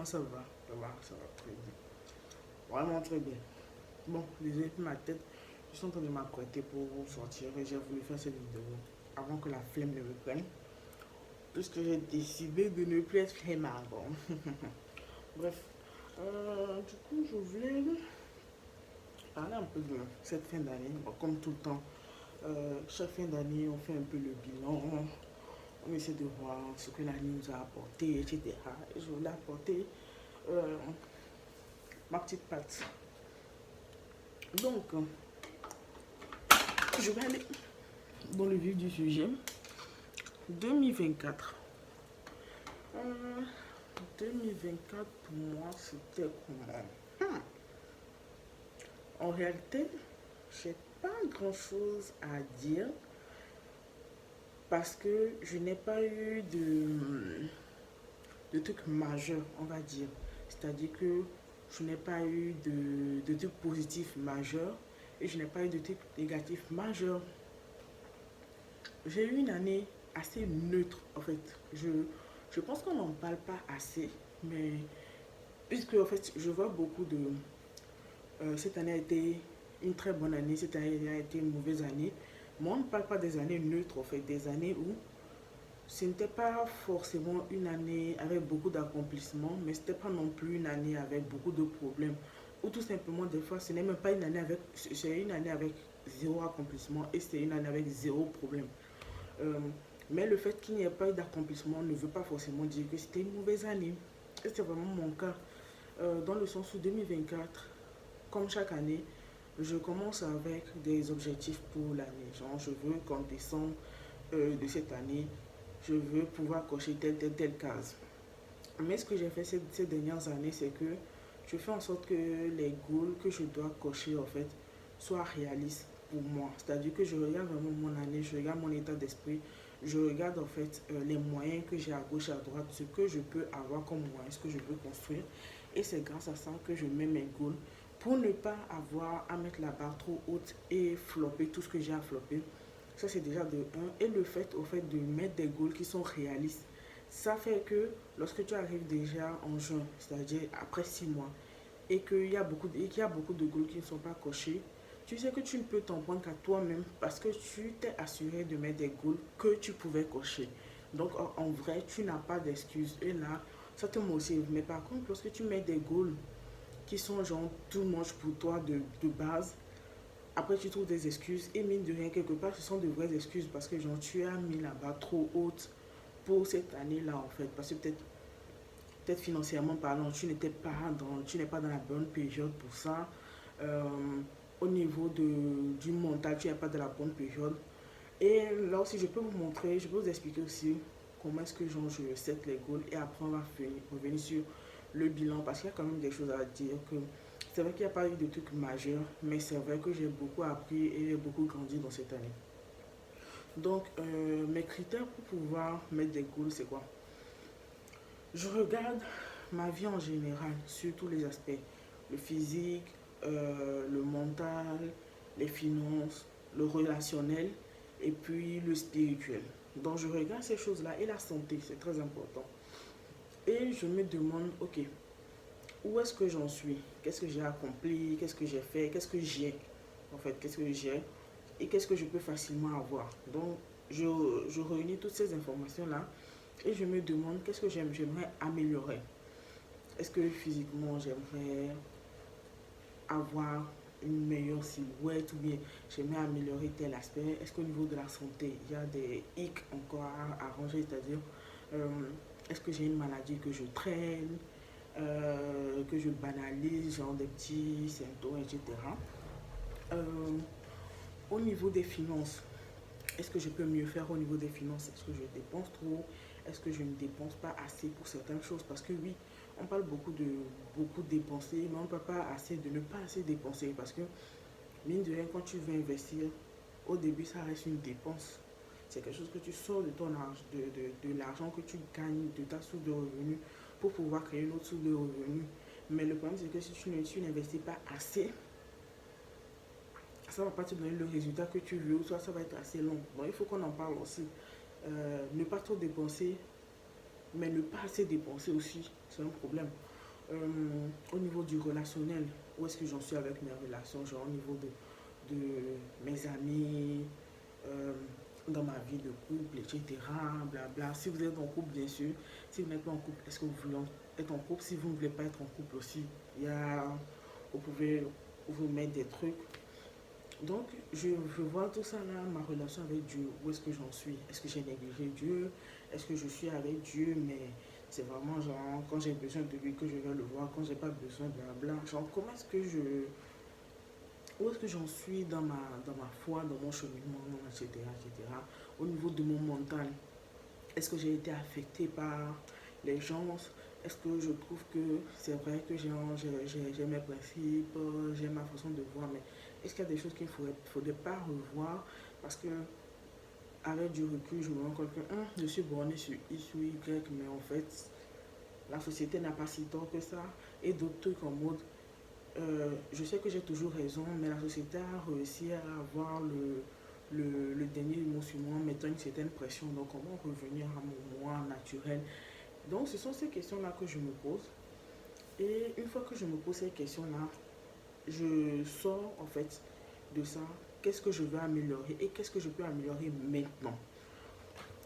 ça va? Ça va très bien. Vraiment très bien. Bon, désolé pour ma tête. Je suis en train de m'apprêter pour sortir et j'ai voulu faire cette vidéo avant que la flemme ne me prenne. Puisque j'ai décidé de ne plus être flemmard. Bon. Bref. Du coup, je voulais parler un peu de cette fin d'année. Bon, comme tout le temps, chaque fin d'année, on fait un peu le bilan. On essaie de voir ce que l'année nous a apporté, etc. Et je voulais apporter euh, ma petite patte. Donc, je vais aller dans le vif du sujet. 2024. Euh, 2024 pour moi, c'était comment? En réalité, j'ai pas grand chose à dire parce que je n'ai pas eu de trucs majeurs, on va dire. C'est-à-dire que je n'ai pas eu de trucs positifs majeurs et je n'ai pas eu de trucs négatifs majeurs. J'ai eu une année assez neutre en fait. Je pense qu'on n'en parle pas assez, mais puisque en fait je vois beaucoup de... cette année a été une très bonne année, cette année a été une mauvaise année. Moi on ne parle pas des années neutres en fait, des années où ce n'était pas forcément une année avec beaucoup d'accomplissements, mais ce n'était pas non plus une année avec beaucoup de problèmes. Ou tout simplement des fois ce n'est même pas une année avec... C'est une année avec zéro accomplissement et c'est une année avec zéro problème. Euh, mais le fait qu'il n'y ait pas eu d'accomplissement ne veut pas forcément dire que c'était une mauvaise année. Et c'est vraiment mon cas. Dans le sens où 2024, comme chaque année, je commence avec des objectifs pour l'année. Genre, je veux qu'en décembre de cette année, je veux pouvoir cocher telle case. Mais ce que j'ai fait ces dernières années, c'est que je fais en sorte que les goals que je dois cocher, en fait, soient réalistes pour moi. C'est-à-dire que je regarde vraiment mon année, je regarde mon état d'esprit, je regarde en fait les moyens que j'ai à gauche et à droite, ce que je peux avoir comme moyen, ce que je peux construire. Et c'est grâce à ça que je mets mes goals pour ne pas avoir à mettre la barre trop haute et flopper tout ce que j'ai à flopper. Ça, c'est déjà de un. Et le fait, au fait, de mettre des goals qui sont réalistes, ça fait que lorsque tu arrives déjà en juin, c'est-à-dire après 6 mois, et qu'il y a beaucoup de goals qui ne sont pas cochés, tu sais que tu ne peux t'en prendre qu'à toi-même parce que tu t'es assuré de mettre des goals que tu pouvais cocher. Donc en vrai, tu n'as pas d'excuses. Et là, ça te motive. Mais par contre, lorsque tu mets des goals qui sont genre tout moche pour toi de base, après tu trouves des excuses et mine de rien, quelque part, ce sont de vraies excuses parce que genre tu as mis la barre trop haute pour cette année-là en fait. Parce que peut-être financièrement parlant, tu n'es pas dans la bonne période pour ça. Euh, Au niveau du mental, tu n'es pas dans la bonne période. Et là aussi, je peux vous montrer, je peux vous expliquer aussi comment est-ce que genre, je set les goals. Et après, on va revenir sur le bilan parce qu'il y a quand même des choses à dire. Que c'est vrai qu'il n'y a pas eu de trucs majeurs, mais c'est vrai que j'ai beaucoup appris et j'ai beaucoup grandi dans cette année. Donc, mes critères pour pouvoir mettre des goals, c'est quoi? Je regarde ma vie en général, sur tous les aspects. Le physique, le mental, les finances, le relationnel et puis le spirituel. Donc je regarde ces choses-là et la santé, c'est très important. Et je me demande, ok, où est-ce que j'en suis? Qu'est-ce que j'ai accompli? Qu'est-ce que j'ai fait? Qu'est-ce que j'ai? En fait, qu'est-ce que j'ai? Et qu'est-ce que je peux facilement avoir? Donc, je réunis toutes ces informations-là et je me demande qu'est-ce que j'aimerais améliorer. Est-ce que physiquement, j'aimerais avoir une meilleure silhouette ou bien j'aimerais améliorer tel aspect? Est-ce qu'au niveau de la santé, il y a des hicks encore à arranger, c'est-à-dire euh, est-ce que j'ai une maladie que je traîne, que je banalise, genre des petits symptômes, etc. Euh, Au niveau des finances, est-ce que je peux mieux faire au niveau des finances? Est-ce que je dépense trop? Est-ce que je ne dépense pas assez pour certaines choses? Parce que oui, on parle beaucoup de dépenser, mais on ne parle pas assez de ne pas assez dépenser. Parce que, mine de rien, quand tu veux investir, au début, ça reste une dépense. C'est quelque chose que tu sors de ton argent, de l'argent que tu gagnes, de ta source de revenus, pour pouvoir créer une autre source de revenus. Mais le problème, c'est que si tu n'investis pas assez, ça ne va pas te donner le résultat que tu veux, ou soit ça va être assez long. Donc il faut qu'on en parle aussi. Ne pas trop dépenser, mais ne pas assez dépenser aussi, c'est un problème. Au niveau du relationnel, où est-ce que j'en suis avec mes relations, genre au niveau de mes amis, euh, dans ma vie de couple, etc. Blabla. Si vous êtes en couple, bien sûr. Si vous n'êtes pas en couple, est-ce que vous voulez être en couple? Si vous ne voulez pas être en couple aussi, il y a, vous pouvez vous mettre des trucs. Donc, je vois tout ça là, ma relation avec Dieu, où est-ce que j'en suis? Est-ce que j'ai négligé Dieu? Est-ce que je suis avec Dieu, mais c'est vraiment genre, quand j'ai besoin de lui, que je vais le voir, quand j'ai pas besoin, blabla. Genre, comment est-ce que où est-ce que j'en suis dans ma foi, dans mon cheminement, etc., etc. Au niveau de mon mental, est-ce que j'ai été affecté par les gens? Est-ce que je trouve que c'est vrai que j'ai mes principes, j'ai ma façon de voir, mais est-ce qu'il y a des choses qu'il ne faudrait pas revoir? Parce que avec du recul, je me rends compte que je suis borné sur X ou Y, mais en fait, la société n'a pas si tort que ça. Et d'autres trucs en mode, je sais que j'ai toujours raison, mais la société a réussi à avoir le dernier mot sur moi, mettant une certaine pression. Donc, comment revenir à mon moi naturel? Donc, ce sont ces questions-là que je me pose. Et une fois que je me pose ces questions-là, je sors en fait de ça. Qu'est-ce que je veux améliorer et qu'est-ce que je peux améliorer maintenant?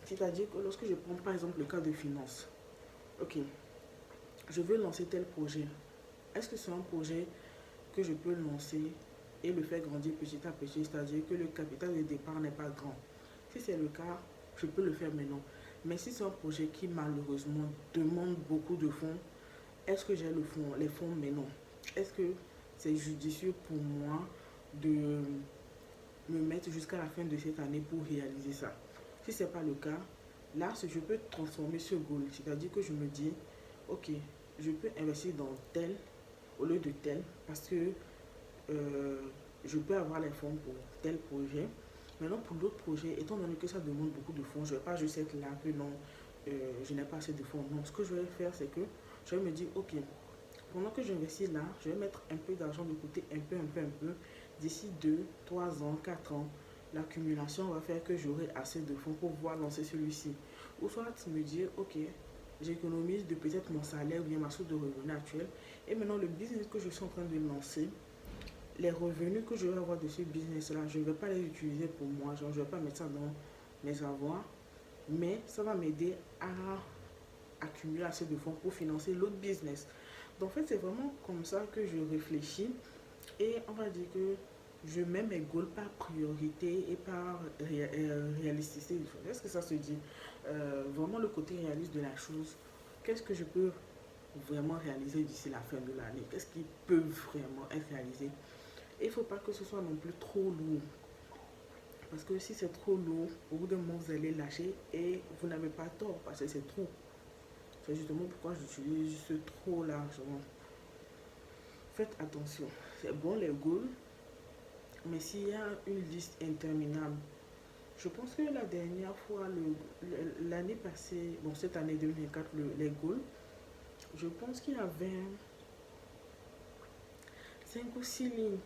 C'est-à-dire que lorsque je prends par exemple le cas de finance, ok, je veux lancer tel projet. Est-ce que c'est un projet que je peux lancer et le faire grandir petit à petit, c'est-à-dire que le capital de départ n'est pas grand? Si c'est le cas, je peux le faire maintenant. Mais si c'est un projet qui malheureusement demande beaucoup de fonds, est-ce que j'ai les fonds maintenant? Est-ce que c'est judicieux pour moi de me mettre jusqu'à la fin de cette année pour réaliser ça? Si ce n'est pas le cas, là, je peux transformer ce goal. C'est-à-dire que je me dis, ok, je peux investir dans tel au lieu de tel parce que euh, je peux avoir les fonds pour tel projet. Maintenant, pour d'autres projets, étant donné que ça demande beaucoup de fonds, je ne vais pas juste être là que non, je n'ai pas assez de fonds. Non, ce que je vais faire, c'est que je vais me dire, ok, pendant que j'investis là, je vais mettre un peu d'argent de côté, un peu, un peu, un peu. D'ici 2, 3 ans, 4 ans, l'accumulation va faire que j'aurai assez de fonds pour pouvoir lancer celui-ci. Ou soit me dire, ok, j'économise de peut-être mon salaire ou bien ma source de revenus actuelle. Et maintenant, le business que je suis en train de lancer, les revenus que je vais avoir de ce business-là, je ne vais pas les utiliser pour moi. Genre, je ne vais pas mettre ça dans mes avoirs. Mais ça va m'aider à accumuler assez de fonds pour financer l'autre business. Donc, en fait, c'est vraiment comme ça que je réfléchis. Et on va dire que je mets mes goals par priorité et par réalisticité. Est-ce que ça se dit? Vraiment le côté réaliste de la chose. Qu'est-ce que je peux vraiment réaliser d'ici la fin de l'année? Qu'est-ce qui peut vraiment être réalisé? Et il ne faut pas que ce soit non plus trop lourd. Parce que si c'est trop lourd, au bout d'un moment, vous allez lâcher et vous n'avez pas tort parce que c'est trop. C'est justement pourquoi j'utilise ce trop largement. Faites attention. C'est bon les goals, mais s'il y a une liste interminable, je pense que la dernière fois, l'année passée, bon cette année 2024, les goals, je pense qu'il y avait 5 ou 6 lignes.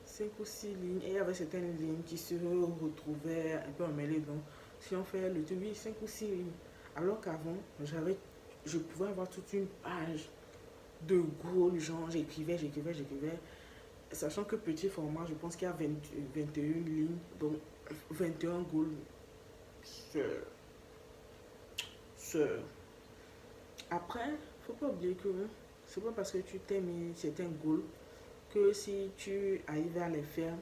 5 ou 6 lignes. Et il y avait certaines lignes qui se retrouvaient un peu emmêlées. Donc, si on fait le tout, oui, 5 ou 6 lignes. Alors qu'avant, je pouvais avoir toute une page de goals, genre j'écrivais, sachant que petit format, je pense qu'il y a 21 lignes, donc 21 goals. Ce- Après, faut pas oublier que c'est pas parce que tu t'es mis certains goals que si tu arrives à les faire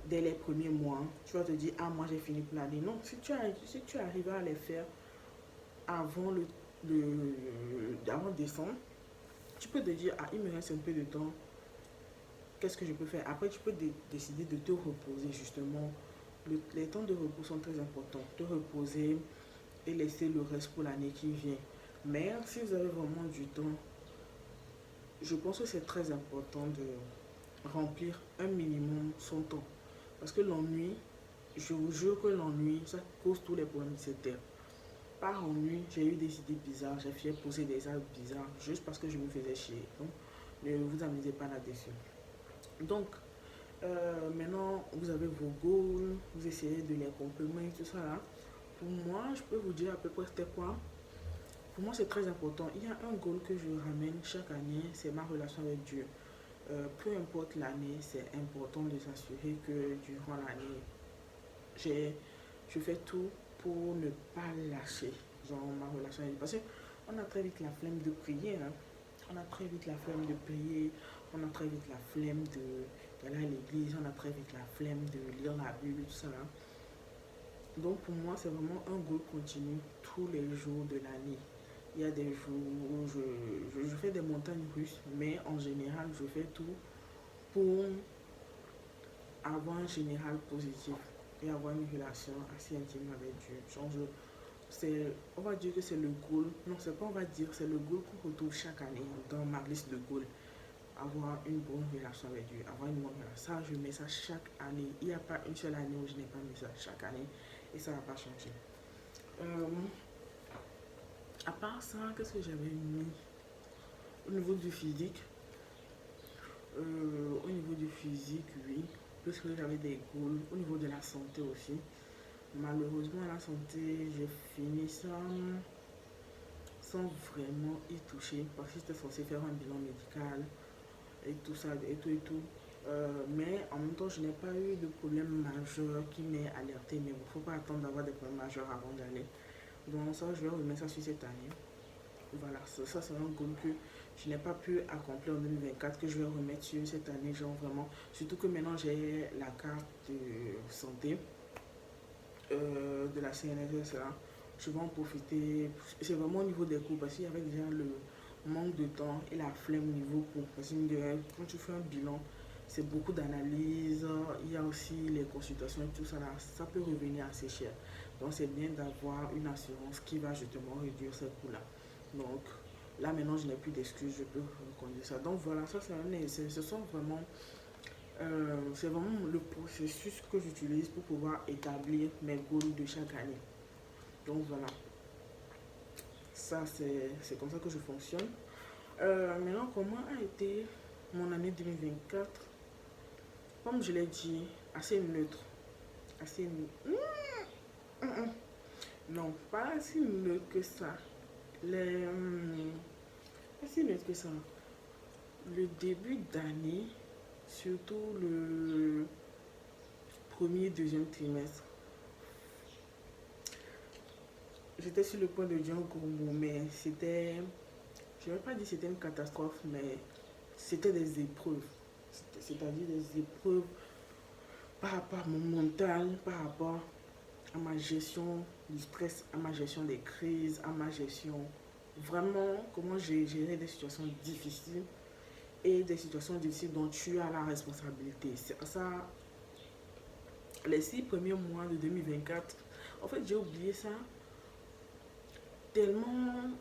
dès les premiers mois, tu vas te dire, ah, moi j'ai fini pour l'année. Non, si tu arrives à les faire avant avant décembre, tu peux te dire, ah, il me reste un peu de temps, qu'est-ce que je peux faire? Après, tu peux décider de te reposer, justement. Les temps de repos sont très importants. Te reposer et laisser le reste pour l'année qui vient. Mais si vous avez vraiment du temps, je pense que c'est très important de remplir un minimum son temps. Parce que l'ennui, je vous jure que l'ennui, ça cause tous les problèmes de cette terre. Par ennui, j'ai eu des idées bizarres, j'ai fait poser des actes bizarres juste parce que je me faisais chier. Donc, ne vous amusez pas là-dessus. Donc, maintenant, vous avez vos goals, vous essayez de les compléter, tout ça là. Pour moi, je peux vous dire à peu près c'était quoi. pour moi, c'est très important. Il y a un goal que je ramène chaque année, c'est ma relation avec Dieu. Peu importe l'année, c'est important de s'assurer que durant l'année, j'ai, je fais tout pour ne pas lâcher genre, ma relation avec Dieu. Parce qu'on a très vite la flemme de prier. Hein. On a très vite la flemme de prier. On a très vite la flemme d'aller à l'église. On a très vite la flemme de lire la Bible, tout ça. Là. Donc pour moi, c'est vraiment un goal continu tous les jours de l'année. Il y a des jours où je fais des montagnes russes, mais en général, je fais tout pour avoir un général positif et avoir une relation assez intime avec Dieu. Genre, on va dire que c'est le goal. Non, c'est pas on va dire, c'est le goal qu'on retrouve chaque année dans ma liste de goals. Avoir une bonne relation avec Dieu, avoir une bonne relation. Ça, je mets ça chaque année. Il n'y a pas une seule année où je n'ai pas mis ça chaque année et ça ne va pas changer. Euh, à part ça, qu'est-ce que j'avais mis au niveau du physique? Au niveau du physique, oui. Parce que j'avais des goals. Au niveau de la santé aussi. Malheureusement, la santé, j'ai fini ça sans vraiment y toucher. Parce que j'étais censé faire un bilan médical et tout ça, et tout et tout. Mais en même temps, je n'ai pas eu de problème majeur qui m'ait alerté. Mais il ne faut pas attendre d'avoir des problèmes majeurs avant d'aller. Donc ça, je vais remettre ça sur cette année. Voilà, ça c'est un goal que je n'ai pas pu accomplir en 2024, que je vais remettre sur cette année, genre vraiment. Surtout que maintenant j'ai la carte de santé de la CNSS là. Je vais en profiter. C'est vraiment au niveau des cours parce qu'il y avait déjà le manque de temps et la flemme niveau cours. Parce que quand tu fais un bilan, c'est beaucoup d'analyses. Il y a aussi les consultations et tout ça là. Ça peut revenir assez cher. Donc c'est bien d'avoir une assurance qui va justement réduire ces coûts-là. Donc là maintenant je n'ai plus d'excuses, je peux conduire ça. Donc voilà, ça ce sont vraiment c'est vraiment le processus que j'utilise pour pouvoir établir mes goals de chaque année. Donc voilà, ça c'est comme ça que je fonctionne. Maintenant, comment a été mon année 2024? Comme je l'ai dit, assez neutre. Assez. Non, pas assez neutre que ça. Les, pas si neutre que ça. Le début d'année, surtout le premier, deuxième trimestre, j'étais sur le point de dire un gros mot, mais c'était, je ne vais pas dire que c'était une catastrophe, mais c'était des épreuves. C'est-à-dire des épreuves par rapport à mon mental, par rapport à ma gestion du stress, à ma gestion des crises, à ma gestion vraiment comment j'ai géré des situations difficiles et des situations difficiles dont tu as la responsabilité. Ça, les 6 premiers mois de 2024, en fait, j'ai oublié ça tellement.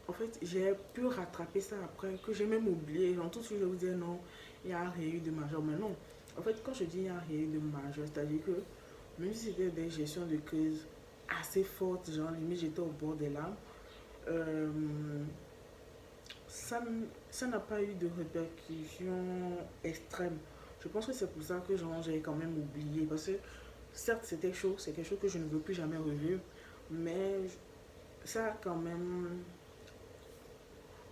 En fait, j'ai pu rattraper ça après que j'ai même oublié. En tout ce que je vous disais, non, il n'y a rien eu de majeur. Mais non, en fait, quand je dis il n'y a rien eu de majeur, c'est-à-dire que même si c'était des gestions de crise assez fortes, genre limite j'étais au bord des larmes, euh, ça n'a pas eu de répercussions extrêmes. Je pense que c'est pour ça que j'ai quand même oublié. Parce que certes, c'était chaud, c'est quelque chose que je ne veux plus jamais revivre. Mais ça a quand même.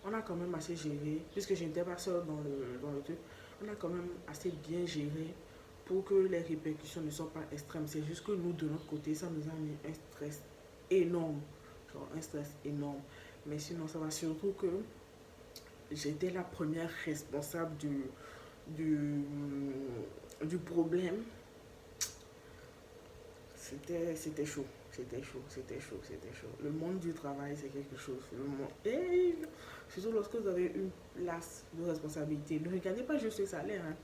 On a quand même assez géré, puisque je n'étais pas seule dans le truc. On a quand même assez bien géré pour que les répercussions ne soient pas extrêmes. C'est juste que nous, de notre côté, ça nous a mis un stress énorme. Genre un stress énorme. Mais sinon, ça va surtout que j'étais la première responsable du, du problème. C'était chaud. C'était chaud, c'était chaud, c'était chaud. Le monde du travail, c'est quelque chose. Et surtout lorsque vous avez une place de responsabilité, ne regardez pas juste le salaire. Hein.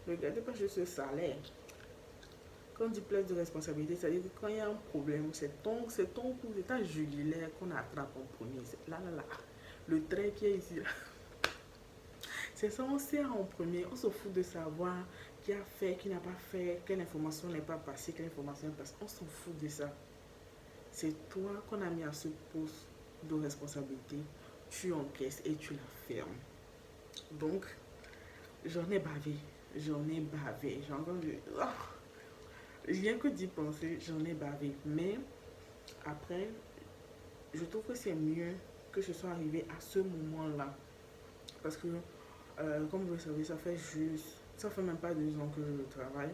Ne regardez pas juste le salaire. Quand on dit place de responsabilité, c'est-à-dire que quand il y a un problème, c'est ton coup, c'est ta jugulaire qu'on attrape en premier. Là, là, là. Le trait qui est ici, là. C'est ça, on sait en premier, on se fout de savoir qui a fait, qui n'a pas fait, quelle information n'est pas passée, quelle information est passée. On s'en fout de ça. C'est toi qu'on a mis à ce poste de responsabilité. Tu encaisses et tu la fermes. Donc, j'en ai bavé. J'en ai bavé. J'ai encore vu. Oh, rien que d'y penser, j'en ai bavé. Mais après, je trouve que c'est mieux que ce soit arrivé à ce moment-là. Parce que, comme vous le savez, ça fait même pas 2 ans que je travaille.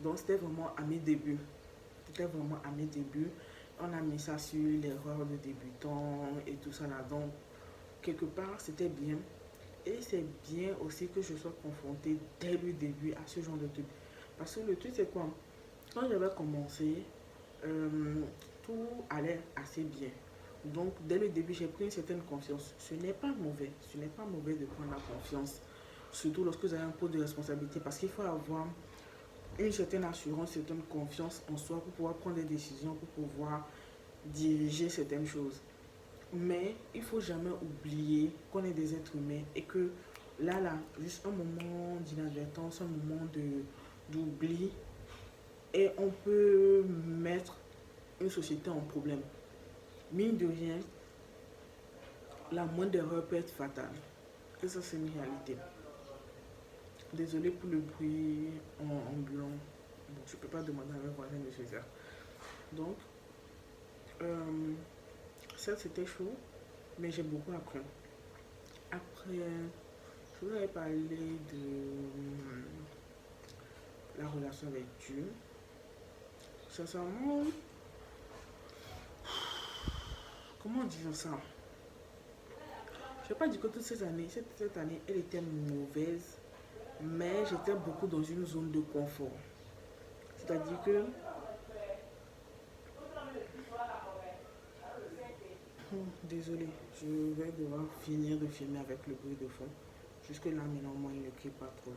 Donc, c'était vraiment à mes débuts. C'était vraiment à mes débuts. On a mis ça sur l'erreur de débutant et tout ça là. Donc, quelque part, c'était bien. Et c'est bien aussi que je sois confrontée dès le début à ce genre de truc. Parce que le truc, c'est quoi? Quand j'avais commencé, euh, tout allait assez bien. Donc, dès le début, j'ai pris une certaine confiance. Ce n'est pas mauvais. Ce n'est pas mauvais de prendre la confiance. Surtout lorsque vous avez un poste de responsabilité. Parce qu'il faut avoir une certaine assurance, une certaine confiance en soi pour pouvoir prendre des décisions, pour pouvoir diriger certaines choses. Mais il ne faut jamais oublier qu'on est des êtres humains et que là, juste un moment d'inadvertance, un moment d'oubli, et on peut mettre une société en problème. Mine de rien, la moindre erreur peut être fatale. Et ça, c'est une réalité. Désolée pour le bruit ambulant. Bon, je ne peux pas demander à mes voisins de se faire. Donc, euh, ça, c'était chaud, mais j'ai beaucoup appris. Après, je vous avais parlé de la relation avec Dieu. Sincèrement, comment dire ça? Je ne vais pas dire que toute cette année, elle était mauvaise, mais j'étais beaucoup dans une zone de confort. C'est-à-dire que, désolé, je vais devoir finir de filmer avec le bruit de fond. Jusque là, maintenant, moi, il ne crie pas trop.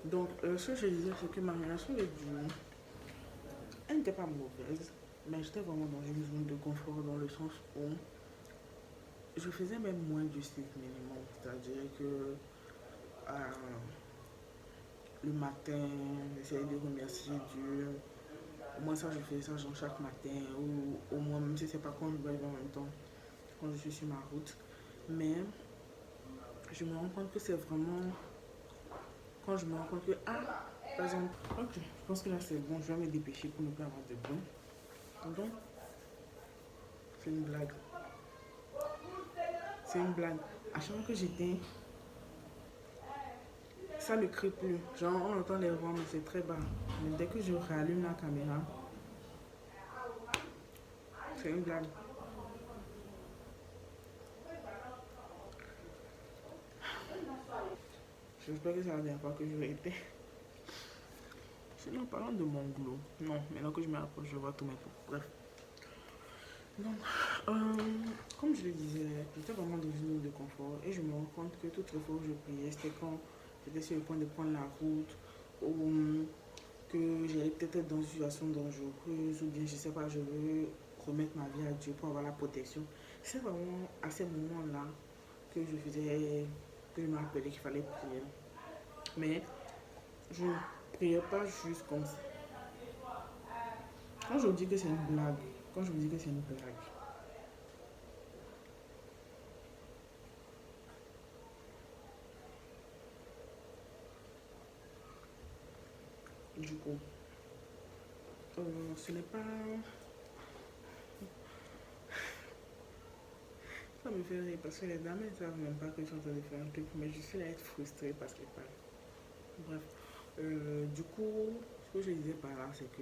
Donc, ce que je disais, c'est que ma relation avec Dieu, elle n'était pas mauvaise, mais j'étais vraiment dans une zone de confort dans le sens où je faisais même moins du strict minimum. C'est-à-dire que le matin, j'essayais de remercier Dieu. Au moins ça, je fais ça genre chaque matin, ou au moins, même si c'est pas quand je dois en même temps, quand je suis sur ma route. Mais je me rends compte que c'est vraiment quand je me rends compte que, par exemple, ok, je pense que là c'est bon, je vais me dépêcher pour ne pas avoir de bruit. Donc, c'est une blague. C'est une blague. À chaque fois que j'éteins, ça ne crie plus. Genre, on entend les voix, mais c'est très bas. Mais dès que je rallume la caméra, c'est une blague. J'espère que c'est la dernière fois que je vais éteindre. Sinon, parlant de mon glow, non, maintenant que je me rapproche, je vois tous mes pots. Bref. Donc, comme je le disais, j'étais vraiment dans une zone de confort et je me rends compte que toutes les fois où je priais, c'était quand j'étais sur le point de prendre la route ou que j'allais peut-être être dans une situation dangereuse ou bien je sais pas, je veux remettre ma vie à Dieu pour avoir la protection. C'est vraiment à ces moments-là que que je me rappelais qu'il fallait prier. Mais je ne priais pas juste comme ça. Quand je vous dis que c'est une blague, quand je vous dis que c'est une blague, du coup, ce n'est pas. Ça me fait rire parce que les dames ne savent même pas que je suis en train de faire un truc, mais je suis là à être frustrée parce qu'elles parlent. Bref, du coup, ce que je disais par là, c'est que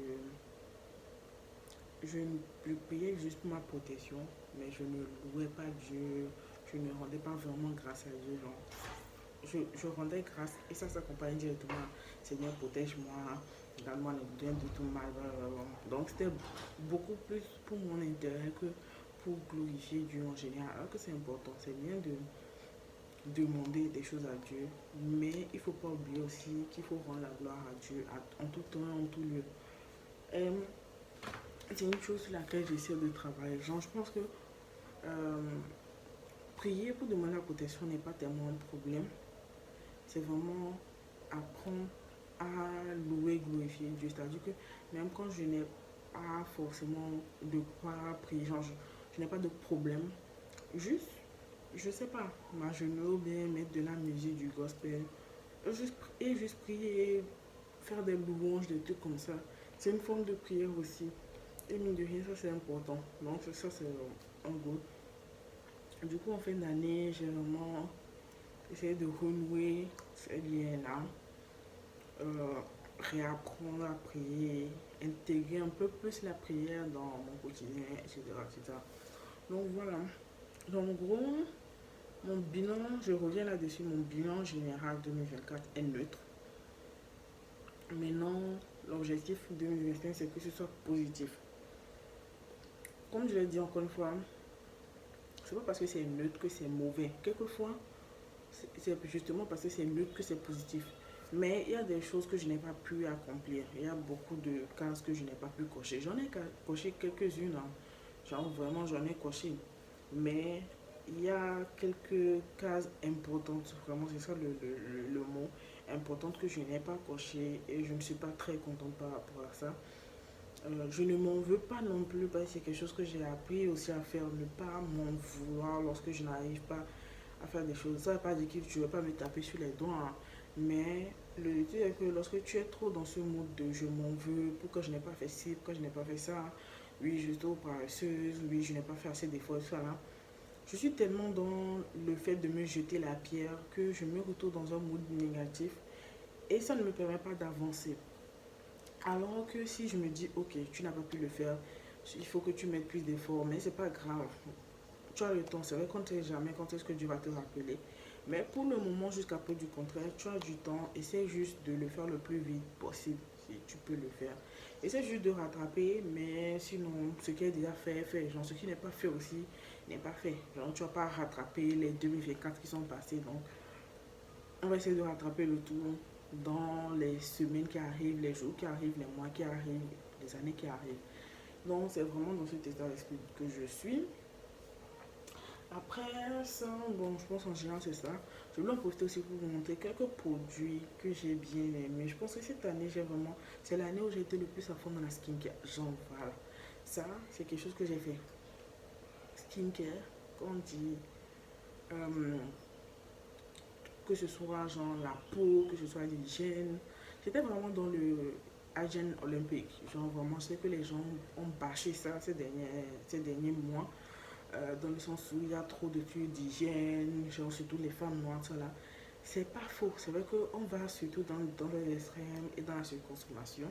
je priais juste pour ma protection, mais je ne louais pas Dieu, je ne rendais pas vraiment grâce à Dieu. Genre, je rendais grâce et ça s'accompagnait directement. Seigneur, protège-moi, garde-moi les biens de tout mal. Blablabla. Donc c'était beaucoup plus pour mon intérêt que pour glorifier Dieu en général. Alors que c'est important, c'est bien de demander des choses à Dieu, mais il ne faut pas oublier aussi qu'il faut rendre la gloire à Dieu en tout temps et en tout lieu. Et c'est une chose sur laquelle j'essaie de travailler. Genre, je pense que euh, prier pour demander la protection n'est pas tellement un problème. C'est vraiment apprendre à louer, glorifier Dieu. C'est-à-dire que même quand je n'ai pas forcément de quoi prier, genre je n'ai pas de problème, juste, je sais pas, m'agenouiller ou bien mettre de la musique, du gospel, juste prier, faire des louanges, des trucs comme ça. C'est une forme de prière aussi. Et mine de rien, ça c'est important. Donc ça c'est en gros. Du coup, en fin d'année, j'ai vraiment essayé de renouer ces liens-là, euh, réapprendre à prier, intégrer un peu plus la prière dans mon quotidien, etc. etc. Donc voilà. Donc, en gros, mon bilan, je reviens là-dessus, mon bilan général 2024 est neutre. Maintenant, l'objectif 2025, c'est que ce soit positif. Comme je l'ai dit encore une fois, c'est pas parce que c'est neutre que c'est mauvais. Quelquefois, c'est justement parce que c'est neutre que c'est positif. Mais il y a des choses que je n'ai pas pu accomplir. Il y a beaucoup de cases que je n'ai pas pu cocher. J'en ai coché quelques-unes. Hein. Genre vraiment, j'en ai coché. Mais il y a quelques cases importantes. Vraiment, c'est ça le mot. Importantes que je n'ai pas coché. Et je ne suis pas très contente par rapport à ça. Je ne m'en veux pas non plus parce que c'est quelque chose que j'ai appris aussi à faire. Ne pas m'en vouloir lorsque je n'arrive pas à faire des choses. Ça ne veut pas dire que tu ne veux pas me taper sur les doigts. Hein. Mais le truc est que lorsque tu es trop dans ce mode de je m'en veux, pourquoi je n'ai pas fait ci, pourquoi je n'ai pas fait ça, oui, je suis trop paresseuse, oui, je n'ai pas fait assez d'efforts, ça là. Je suis tellement dans le fait de me jeter la pierre que je me retrouve dans un mode négatif et ça ne me permet pas d'avancer. Alors que si je me dis, ok, tu n'as pas pu le faire, il faut que tu mettes plus d'efforts, mais c'est pas grave. Tu as le temps, c'est vrai qu'on ne sait jamais quand est-ce que Dieu va te rappeler. Mais pour le moment, jusqu'à peu du contraire, tu as du temps. Essaie juste de le faire le plus vite possible, si tu peux le faire. Essaie juste de rattraper, mais sinon, ce qui est déjà fait, est fait. Genre, ce qui n'est pas fait aussi, n'est pas fait. Genre, tu vas pas rattraper les 2024 qui sont passés. Donc, on va essayer de rattraper le tout dans les semaines qui arrivent, les jours qui arrivent, les mois qui arrivent, les années qui arrivent. Donc, c'est vraiment dans cet état d'esprit que je suis. Après ça, bon, je pense en général c'est ça. Je voulais en profiter aussi pour vous montrer quelques produits que j'ai bien aimés. Je pense que cette année, j'ai vraiment. C'est l'année où j'ai été le plus à fond dans la skincare. Genre, voilà. Ça, c'est quelque chose que j'ai fait. Skincare, comme on dit, euh, que ce soit genre la peau, que ce soit l'hygiène. J'étais vraiment dans le hygiène olympique. Genre, vraiment, je sais que les gens ont bâché ça ces derniers mois. Dans le sens où il y a trop de trucs d'hygiène, genre surtout les femmes noires, ça là. C'est pas faux, c'est vrai qu'on va surtout dans les extrêmes et dans la surconsommation,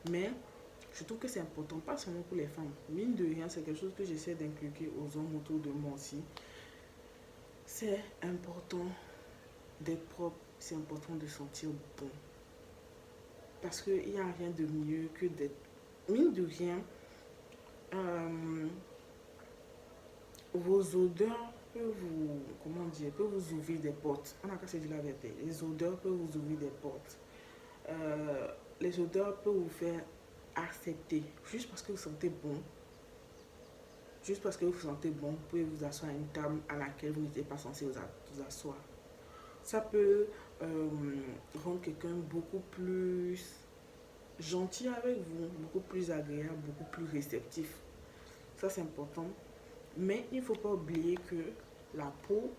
mais je trouve que c'est important, pas seulement pour les femmes. Mine de rien, c'est quelque chose que j'essaie d'inculquer aux hommes autour de moi aussi. C'est important d'être propre, c'est important de sentir bon. Parce qu'il n'y a rien de mieux que d'être. Mine de rien, euh, vos odeurs peuvent vous, comment dire, peuvent vous ouvrir des portes. On a qu'à se dire la vérité. Les odeurs peuvent vous ouvrir des portes. Les odeurs peuvent vous faire accepter. Juste parce que vous sentez bon, juste parce que vous vous sentez bon, vous pouvez vous asseoir à une table à laquelle vous n'étiez pas censé vous asseoir. Ça peut euh, rendre quelqu'un beaucoup plus gentil avec vous, beaucoup plus agréable, beaucoup plus réceptif. Ça, c'est important. Mais il ne faut pas oublier que la peau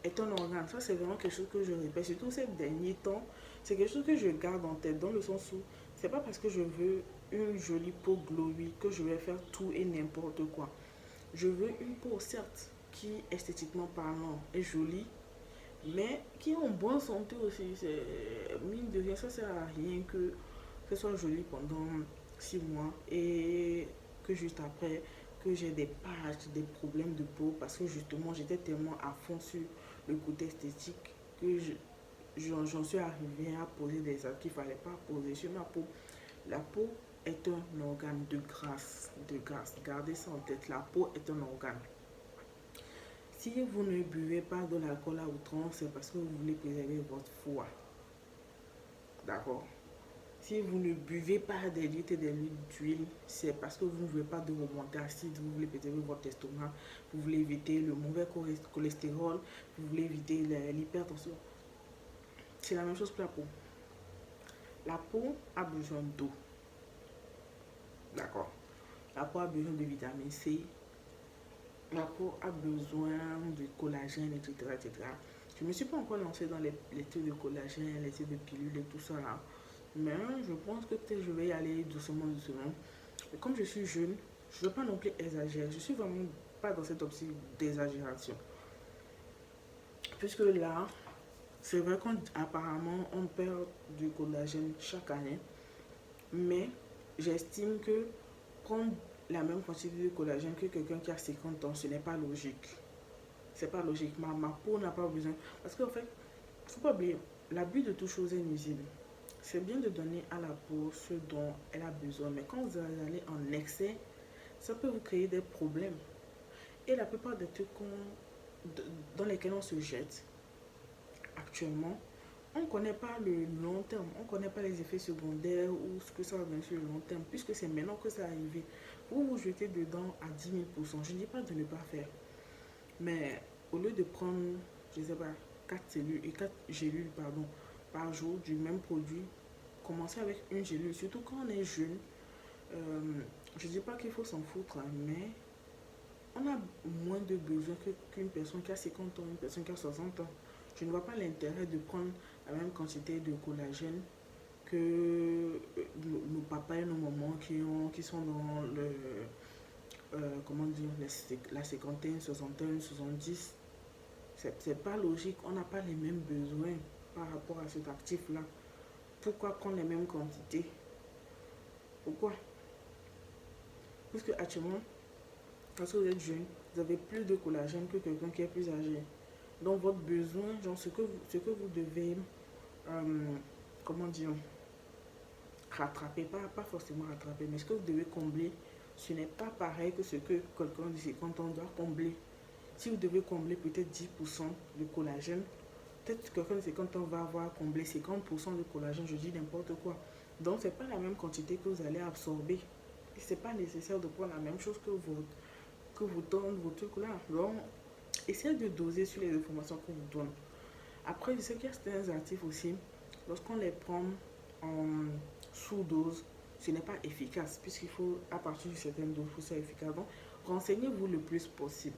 est un organe. Ça, c'est vraiment quelque chose que je répète. Surtout ces derniers temps, c'est quelque chose que je garde en tête dans le sens où c'est pas parce que je veux une jolie peau glowy que je vais faire tout et n'importe quoi. Je veux une peau, certes, qui, esthétiquement parlant, est jolie, mais qui est en bonne santé aussi. C'est mine de rien, ça sert à rien que ce soit joli pendant 6 mois et que juste après que j'ai des pages, des problèmes de peau parce que justement j'étais tellement à fond sur le côté esthétique que j'en suis arrivé à poser des actes qu'il ne fallait pas poser sur ma peau. La peau est un organe de grâce, de grâce. Gardez ça en tête, la peau est un organe. Si vous ne buvez pas de l'alcool à outrance, c'est parce que vous voulez préserver votre foie. D'accord? Si vous ne buvez pas des litres et des litres d'huile, c'est parce que vous ne voulez pas de remontée acide, vous voulez préserver votre estomac, vous voulez éviter le mauvais cholestérol, vous voulez éviter l'hypertension. C'est la même chose pour la peau. La peau a besoin d'eau. D'accord? La peau a besoin de vitamine C. La peau a besoin de collagène, etc., etc. Je ne me suis pas encore lancée dans les trucs de collagène, les trucs de pilules et tout ça là. Mais je pense que peut-être je vais y aller doucement, doucement. Mais comme je suis jeune, je ne veux pas non plus exagérer. Je suis vraiment pas dans cette optique d'exagération. Puisque là, c'est vrai qu'apparemment, on perd du collagène chaque année. Mais j'estime que prendre la même quantité de collagène que quelqu'un qui a 50 ans, ce n'est pas logique. C'est pas logique. Ma peau n'a pas besoin. Parce qu'en fait, faut pas oublier, l'abus de toute chose est nuisible. C'est bien de donner à la peau ce dont elle a besoin, mais quand vous allez en excès, ça peut vous créer des problèmes. Et la plupart des trucs dans lesquels on se jette actuellement, on ne connaît pas le long terme, on ne connaît pas les effets secondaires ou ce que ça va donner sur le long terme, puisque c'est maintenant que ça arrive. Vous vous jetez dedans à 10 000%. Je ne dis pas de ne pas faire, mais au lieu de prendre, je ne sais pas, 4 gélules par jour du même produit, commencez avec une gélule, surtout quand on est jeune. Je ne dis pas qu'il faut s'en foutre, hein, mais on a moins de besoins qu'une personne qui a 50 ans, une personne qui a 60 ans. Je ne vois pas l'intérêt de prendre la même quantité de collagène que nos papas et nos mamans qui sont dans comment dire, la cinquantaine, soixantaine, 70. C'est pas logique, on n'a pas les mêmes besoins par rapport à cet actif-là. Pourquoi prendre les mêmes quantités? Pourquoi? Puisque actuellement, parce que vous êtes jeune, vous avez plus de collagène que quelqu'un qui est plus âgé. Donc votre besoin, genre ce que vous devez, comment dire, rattraper, pas forcément rattraper, mais ce que vous devez combler, ce n'est pas pareil que ce que quelqu'un de 50 ans doit combler. Si vous devez combler peut-être 10% de collagène, peut-être que quelqu'un de 50 ans va avoir comblé 50% de collagène, je dis n'importe quoi. Donc c'est pas la même quantité que vous allez absorber. Et c'est pas nécessaire de prendre la même chose que vous donne vos trucs là. Donc essayez de doser sur les informations qu'on vous donne. Après, je sais qu'il y a certains actifs aussi, lorsqu'on les prend en sous-dose, ce n'est pas efficace, puisqu'il faut, à partir d'une certaine dose, pour ça efficace. Donc, renseignez-vous le plus possible.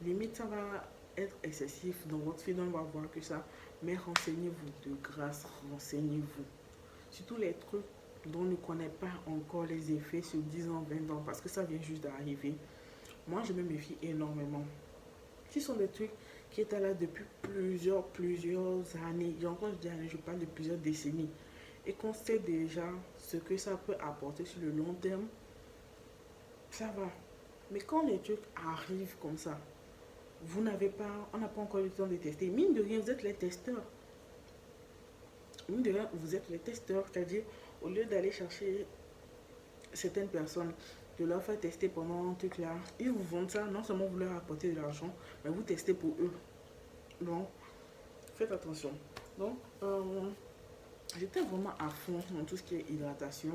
Limite, ça va être excessif dans votre vie, on va voir que ça, mais renseignez-vous de grâce, renseignez-vous. Surtout les trucs dont on ne connaît pas encore les effets sur 10 ans, 20 ans, parce que ça vient juste d'arriver. Moi, je me méfie énormément. Ce sont des trucs qui étaient là depuis plusieurs années. Et encore, je parle de plusieurs décennies. Et qu'on sait déjà ce que ça peut apporter sur le long terme, ça va. Mais quand les trucs arrivent comme ça, on n'a pas encore eu le temps de tester. Mine de rien, vous êtes les testeurs. Mine de rien, vous êtes les testeurs. C'est-à-dire, au lieu d'aller chercher certaines personnes, de leur faire tester pendant un truc là, ils vous vendent ça, non seulement vous leur apportez de l'argent, mais vous testez pour eux. Donc, faites attention. Donc, j'étais vraiment à fond dans tout ce qui est hydratation.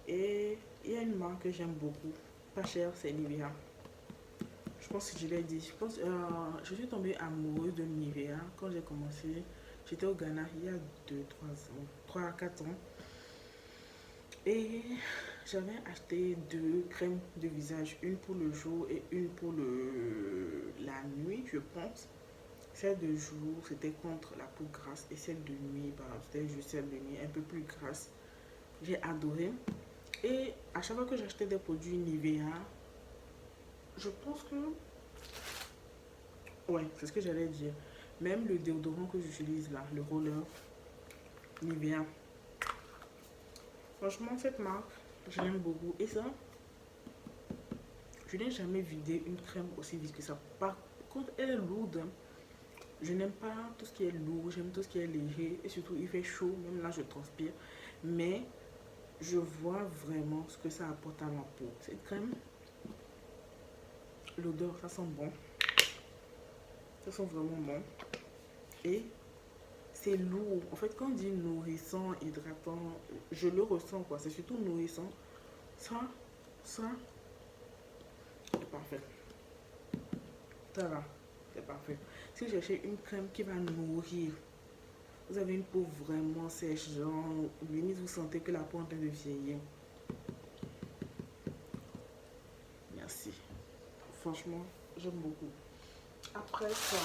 Et il y a une marque que j'aime beaucoup, pas cher, c'est Nivea. Je pense que je l'ai dit. Je suis tombée amoureuse de Nivea quand j'ai commencé. J'étais au Ghana il y a 3 à 4 ans. Et j'avais acheté 2 crèmes de visage, une pour le jour et une pour la nuit, je pense. Celle de jour, c'était contre la peau grasse, et celle de nuit, c'était juste celle de nuit, un peu plus grasse. J'ai adoré. Et à chaque fois que j'achetais des produits Nivea, je pense que... Ouais, c'est ce que j'allais dire. Même le déodorant que j'utilise là, le roller Nivea. Franchement, cette marque, je l'aime beaucoup. Et ça, je n'ai jamais vidé une crème aussi vite que ça. Par contre, elle est lourde. Je n'aime pas tout ce qui est lourd, j'aime tout ce qui est léger. Et surtout, il fait chaud, même là, je transpire. Mais je vois vraiment ce que ça apporte à ma peau. Cette crème, l'odeur, ça sent bon. Ça sent vraiment bon. Et c'est lourd. En fait, quand on dit nourrissant, hydratant, je le ressens quoi. C'est surtout nourrissant. Ça, c'est parfait. Ça va, c'est parfait. Si vous cherchez une crème qui va nourrir, vous avez une peau vraiment sèche, genre, limite vous sentez que la peau est en train de vieillir. Merci. Franchement, j'aime beaucoup. Après ça,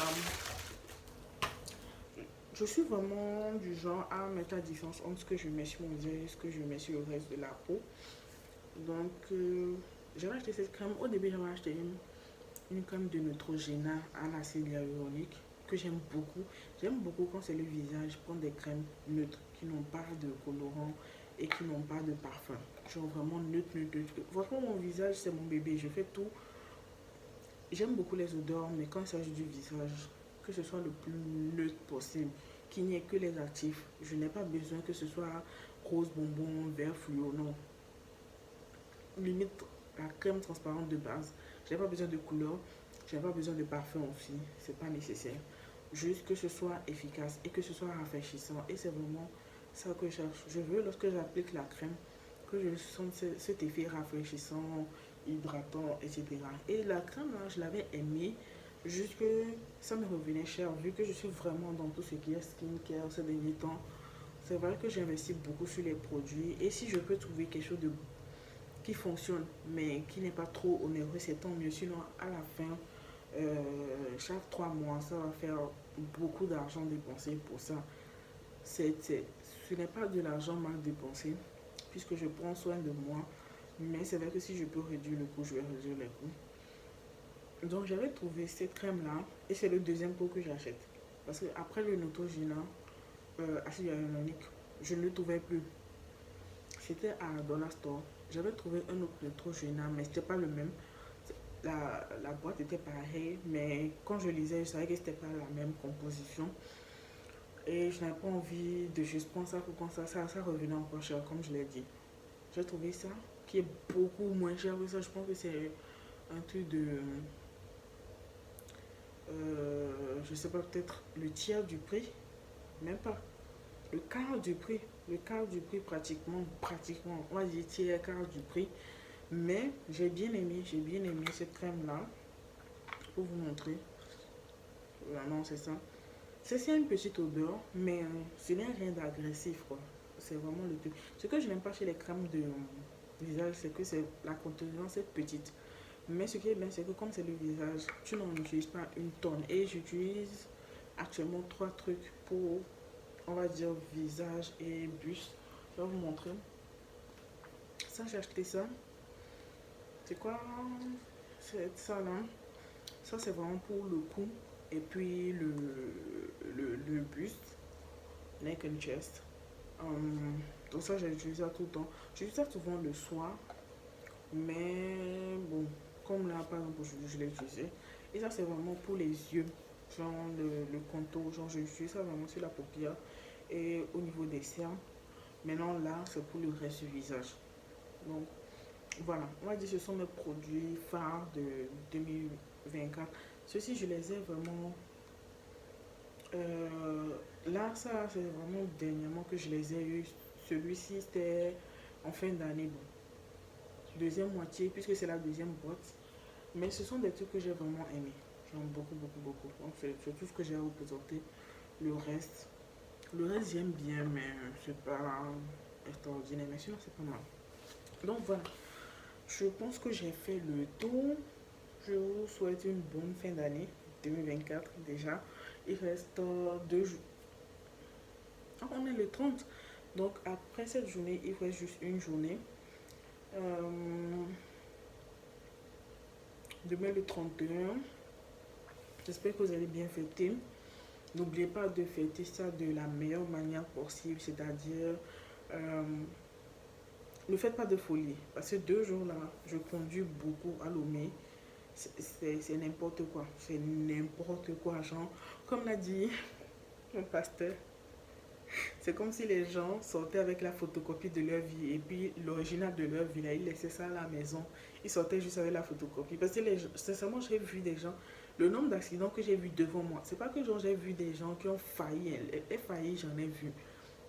je suis vraiment du genre à mettre la différence entre ce que je mets sur mon visage et ce que je mets sur le reste de la peau. Donc, j'avais acheté cette crème. Au début, j'avais acheté une crème de Neutrogena à l'acide hyaluronique que j'aime beaucoup. J'aime beaucoup quand c'est le visage, prendre des crèmes neutres qui n'ont pas de colorant et qui n'ont pas de parfum. Genre vraiment neutre, neutre, neutre. Franchement, mon visage, c'est mon bébé. Je fais tout. J'aime beaucoup les odeurs, mais quand il s'agit du visage, que ce soit le plus neutre possible, qu'il n'y ait que les actifs. Je n'ai pas besoin que ce soit rose, bonbon, vert, fluo, non. Limite la crème transparente de base. Je n'ai pas besoin de couleur, je n'ai pas besoin de parfum aussi, c'est pas nécessaire. Juste que ce soit efficace et que ce soit rafraîchissant. Et c'est vraiment ça que je cherche. Je veux, lorsque j'applique la crème, que je sente cet effet rafraîchissant, hydratant, etc. Et la crème, là, je l'avais aimée, juste que ça me revenait cher, vu que je suis vraiment dans tout ce qui est skincare ces derniers temps. C'est vrai que j'investis beaucoup sur les produits. Et si je peux trouver quelque chose de qui fonctionne, mais qui n'est pas trop onéreux, c'est tant mieux. Sinon, à la fin, chaque 3 mois, ça va faire beaucoup d'argent dépensé pour ça. Ce n'est pas de l'argent mal dépensé, puisque je prends soin de moi. Mais c'est vrai que si je peux réduire le coût, je vais réduire les coûts. Donc, j'avais trouvé cette crème-là, et c'est le deuxième pot que j'achète. Parce que après le Neutrogena, acide hyaluronique, je ne le trouvais plus. C'était à Dollar Store. J'avais trouvé un autre Neutrogena, mais c'était pas le même. La boîte était pareille, mais quand je lisais, je savais que c'était pas la même composition. Et je n'avais pas envie de juste prendre ça pour prendre ça. Ça revenait encore cher, comme je l'ai dit. J'ai trouvé ça qui est beaucoup moins cher que ça. Je pense que c'est un truc de. Je sais pas, peut-être le tiers du prix. Même pas. Le quart du prix. Le quart du prix, pratiquement. On va dire tiers, quart du prix. Mais j'ai bien aimé cette crème-là. Pour vous montrer. Non, c'est ça. C'est une petite odeur, mais ce n'est rien d'agressif, quoi. C'est vraiment le truc. Ce que je n'aime pas chez les crèmes de visage, c'est que la contenance est petite. Mais ce qui est bien, c'est que comme c'est le visage, tu n'en utilises pas une tonne. Et j'utilise actuellement 3 trucs pour, on va dire, visage et buste. Je vais vous montrer. Ça, j'ai acheté ça. C'est quoi? C'est ça là. Ça, c'est vraiment pour le cou. Et puis le buste, neck and chest. Donc ça, j'utilise ça tout le temps. J'utilise ça souvent le soir. Mais bon, comme là, par exemple, aujourd'hui, je l'ai utilisé. Et ça, c'est vraiment pour les yeux. Genre le contour. Genre, j'utilise ça vraiment sur la paupière et au niveau des cernes. Maintenant, là, c'est pour le reste du visage. Donc, voilà. On va dire que ce sont mes produits phares de 2024. Ceux-ci, je les ai vraiment. Là, ça, c'est vraiment dernièrement que je les ai eu. Celui-ci, c'était en fin d'année. Bon, deuxième moitié, puisque c'est la deuxième boîte. Mais ce sont des trucs que j'ai vraiment aimé. J'aime beaucoup, beaucoup, beaucoup. Donc, c'est tout ce que j'ai à vous présenter. Le reste, j'aime bien, mais c'est pas extraordinaire. Mais sinon, c'est pas mal. Donc, voilà. Je pense que j'ai fait le tour. Je vous souhaite une bonne fin d'année 2024 déjà. Il reste 2 jours. Ah, on est le 30. Donc après cette journée, il reste juste une journée. Demain le 31. J'espère que vous allez bien fêter. N'oubliez pas de fêter ça de la meilleure manière possible, c'est-à-dire ne faites pas de folie. Parce que 2 jours là, je conduis beaucoup à Lomé. C'est n'importe quoi. C'est n'importe quoi, genre. Comme l'a dit mon pasteur, c'est comme si les gens sortaient avec la photocopie de leur vie et puis l'original de leur vie, là, ils laissaient ça à la maison. Ils sortaient juste avec la photocopie. Parce que, sincèrement, j'ai vu des gens, le nombre d'accidents que j'ai vu devant moi, c'est pas que genre j'ai vu des gens qui ont failli. Les faillis, j'en ai vu.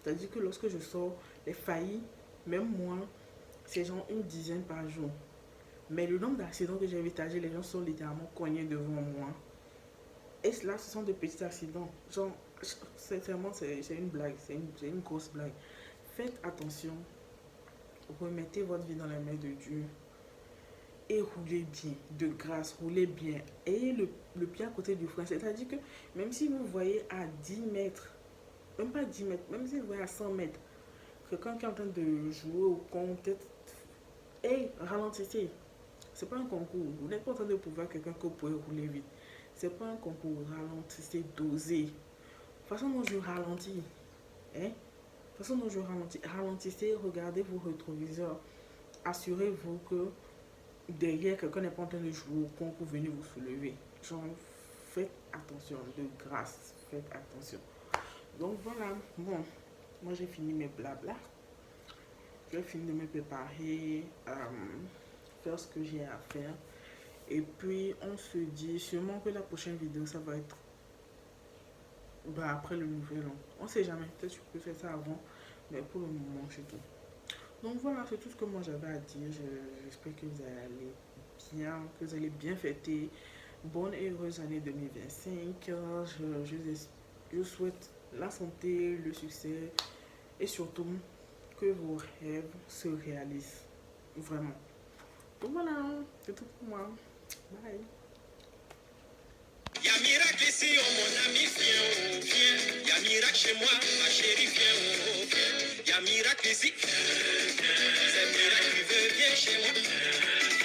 C'est-à-dire que lorsque je sors, les faillis, même moi, c'est genre une dizaine par jour. Mais le nombre d'accidents que j'ai vu, c'est-à-dire les gens sont littéralement cognés devant moi. Et là, ce sont de petits accidents. Genre, sincèrement, c'est une blague. C'est une grosse blague. Faites attention. Remettez votre vie dans les mains de Dieu. Et roulez bien. De grâce, roulez bien. Ayez le pied à côté du frein. C'est-à-dire que même si vous voyez à 10 mètres, même pas 10 mètres, même si vous voyez à 100 mètres, quelqu'un qui est en train de jouer au con, peut-être Hey, ralentissez. C'est pas un concours. Vous n'êtes pas en train de prouver quelqu'un que vous pouvez rouler vite. C'est pas un concours. Ralentissez, dosez. Façon dont je ralentis. Hein? Façon dont je ralentis. Ralentissez, regardez vos rétroviseurs. Assurez-vous que derrière, quelqu'un n'est pas en train de jouer au con pour venir vous soulever. Genre, faites attention, de grâce, faites attention. Donc voilà, bon, moi j'ai fini mes blabla. Je vais finir de me préparer, faire ce que j'ai à faire. Et puis on se dit sûrement que la prochaine vidéo, ça va être bah, après le nouvel an. On sait jamais, peut-être que je peux faire ça avant, mais pour le moment, c'est tout. Donc voilà, c'est tout ce que moi j'avais à dire. J'espère que vous allez bien, que vous allez bien fêter. Bonne et heureuse année 2025. Je souhaite la santé, le succès et surtout que vos rêves se réalisent. Vraiment. Donc voilà, c'est tout pour moi. Bye. Y'a miracle ici, oh mon ami, viens, oh, viens. Y'a miracle chez moi, ma chérie, viens, oh, viens. Y'a miracle ici, c'est miracle qui veut, viens chez moi.